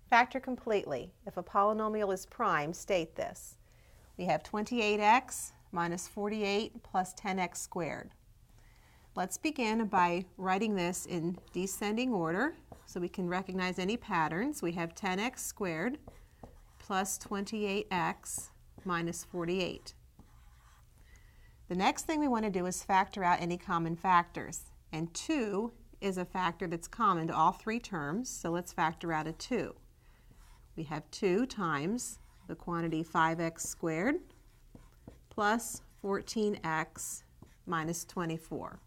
Factor completely. If a polynomial is prime, state this. We have 28x minus 48 plus 10x squared. Let's begin by writing this in descending order so we can recognize any patterns. We have 10x squared plus 28x minus 48. The next thing we want to do is factor out any common factors. And 2 is a factor that's common to all three terms, so let's factor out a 2. We have 2 times the quantity 5x squared plus 14x minus 24.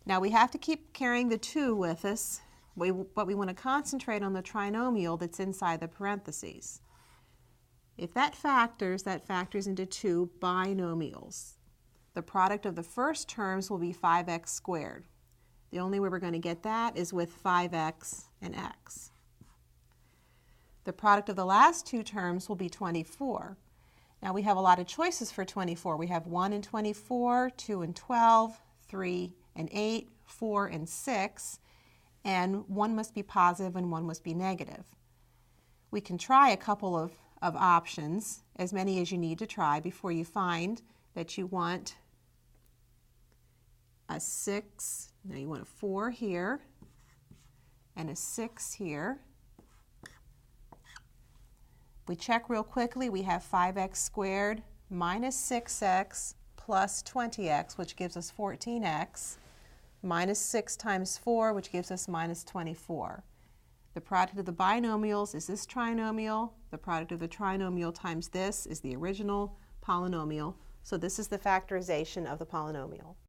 Now we have to keep carrying the 2 with us, but we want to concentrate on the trinomial that's inside the parentheses. If that factors into 2 binomials. The product of the first terms will be 5x squared. The only way we're going to get that is with 5x and x. The product of the last two terms will be 24. Now we have a lot of choices for 24. We have 1 and 24, 2 and 12, 3 and 8, 4 and 6, and one must be positive and one must be negative. We can try a couple of options, as many as you need to try before you find that you want a 6, now you want a 4 here, and a 6 here. We check real quickly. We have 5x squared minus 6x plus 20x, which gives us 14x, minus 6 times 4, which gives us minus 24. The product of the binomials is this trinomial. The product of the trinomial times this is the original polynomial. So this is the factorization of the polynomial.